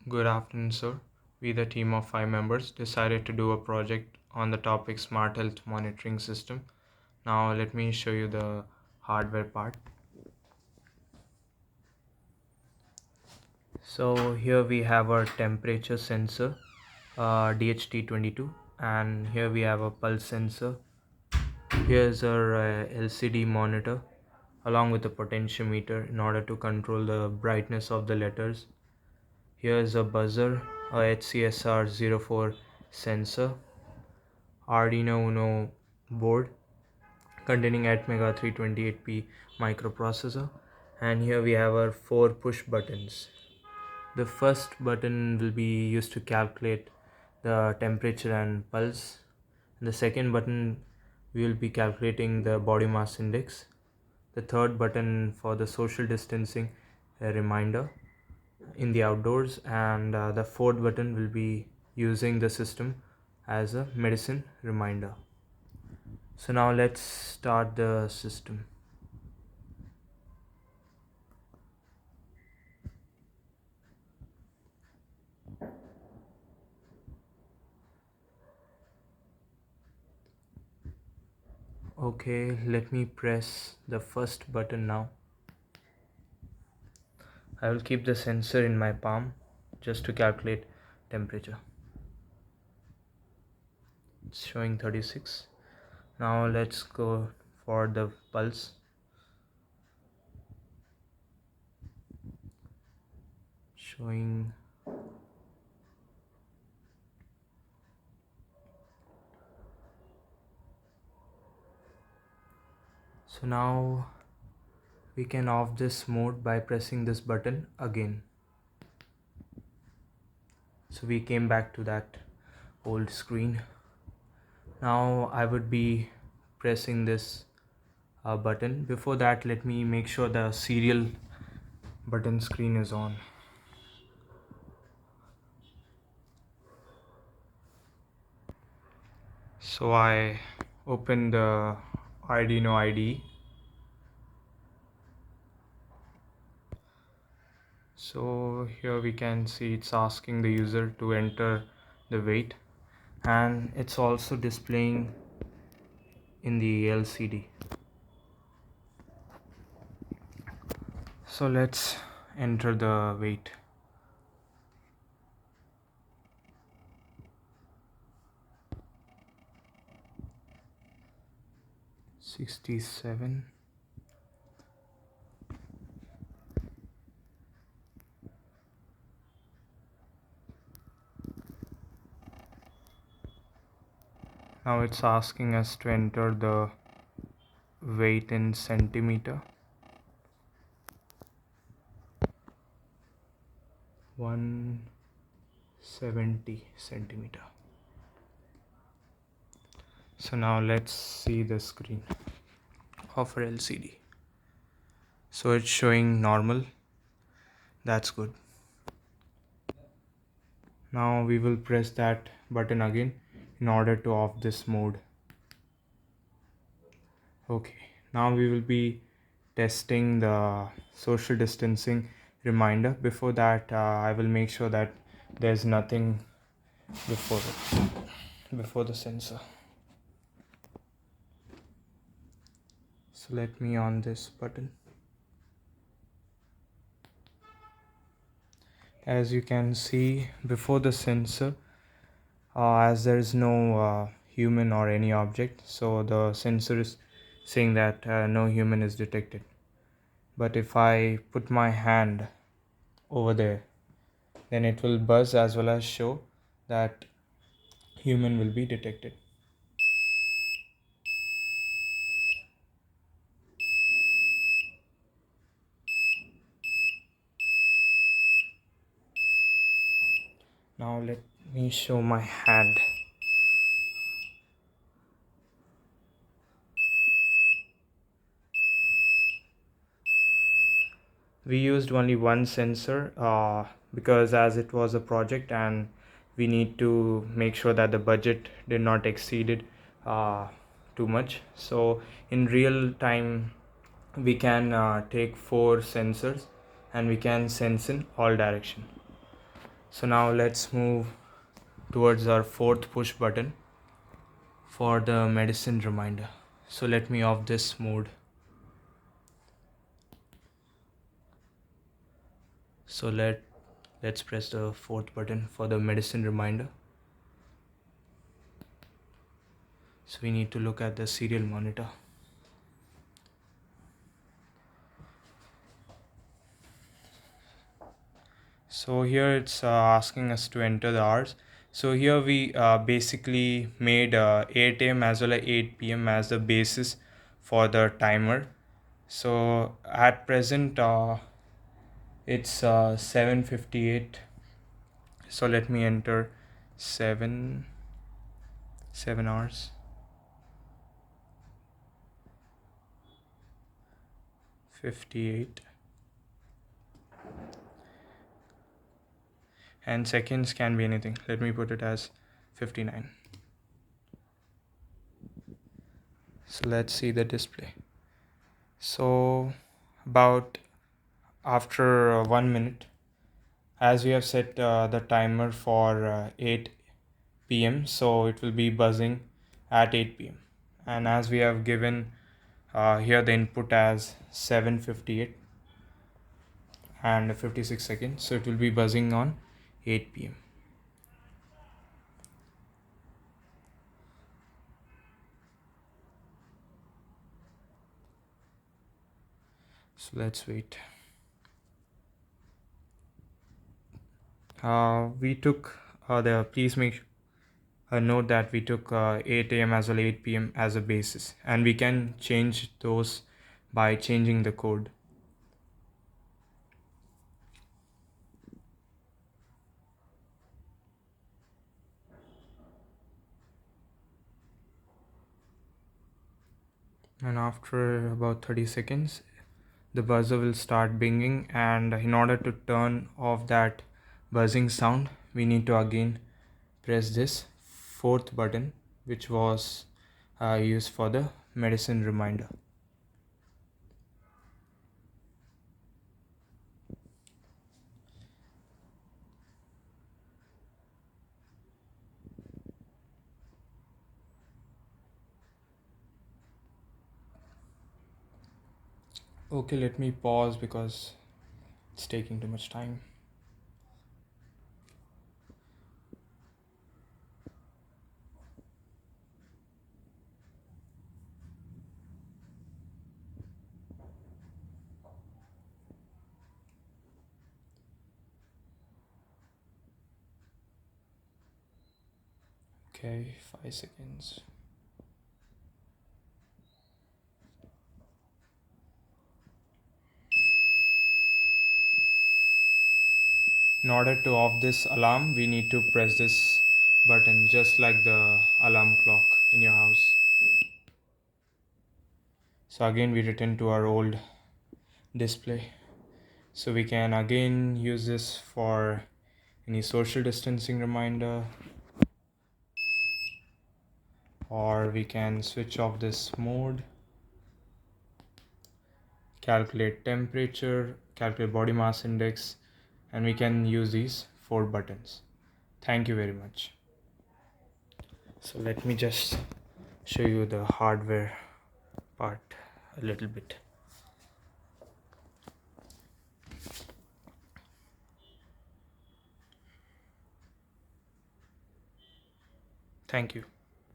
Good afternoon, sir. We, the team of 5 members, decided to do a project on the topic Smart Health Monitoring System. Now, let me show you the hardware part. So, here we have our temperature sensor, DHT22, and here we have a pulse sensor. Here's our LCD monitor along with a potentiometer in order to control the brightness of the letters. Here's a buzzer, a HCSR04 sensor, Arduino Uno board containing 8 mega 328p microprocessor, and here we have our 4 push buttons. The first button will be used to calculate the temperature and pulse. And the second button we will be calculating the body mass index. The third button for the social distancing, a reminder in the outdoors, and the fourth button will be using the system as a medicine reminder. So now let's start the system. Okay, let me press the first button now. I will keep the sensor in my palm just to calculate temperature. It's showing 36. Now let's go for the pulse. Showing so now we can off this mode by pressing this button again. So we came back to that old screen. Now I would be pressing this button. Before that, let me make sure the serial button screen is on. So I open the Arduino IDE. So here we can see it's asking the user to enter the weight, and it's also displaying in the LCD. So let's enter the weight. $67. Now it's asking us to enter the weight in centimeter. 170 centimeter. So now let's see the screen of our LCD. So it's showing normal. That's good. Now we will press that button again in order to off this mode. Okay, now we will be testing the social distancing reminder. Before that, I will make sure that there's nothing before the sensor. So let me on this button. As you can see, before the sensor, as there is no human or any object, so the sensor is saying that no human is detected. But if I put my hand over there, then it will buzz as well as show that human will be detected. Now let me show my hand. We used only one sensor because as it was a project and we need to make sure that the budget did not exceed too much. So in real time we can take 4 sensors and we can sense in all direction. So now let's move towards our fourth push button for the medicine reminder. So let me off this mode. So let's press the fourth button for the medicine reminder. So we need to look at the serial monitor. So here it's asking us to enter the hours. So here we basically made 8 a.m. as well as 8 p.m. as the basis for the timer. So at present it's 7:58. So let me enter 7 hours 58, and seconds can be anything. Let me put it as 59. So let's see the display. So about after 1 minute, as we have set the timer for 8 p.m., so it will be buzzing at 8 p.m. And as we have given here the input as 7:58 and 56 seconds, so it will be buzzing on 8 p.m. So let's wait. We took please make a note that we took 8 a.m. as well 8 p.m. as a basis, and we can change those by changing the code. And after about 30 seconds, the buzzer will start binging, and in order to turn off that buzzing sound, we need to again press this fourth button, which was used for the medicine reminder. Okay, let me pause because it's taking too much time. Okay, 5 seconds. In order to off this alarm, we need to press this button just like the alarm clock in your house. So again we return to our old display. So we can again use this for any social distancing reminder, or we can switch off this mode, calculate temperature, calculate body mass index, and we can use these 4 buttons. Thank you very much. So let me just show you the hardware part a little bit. Thank you.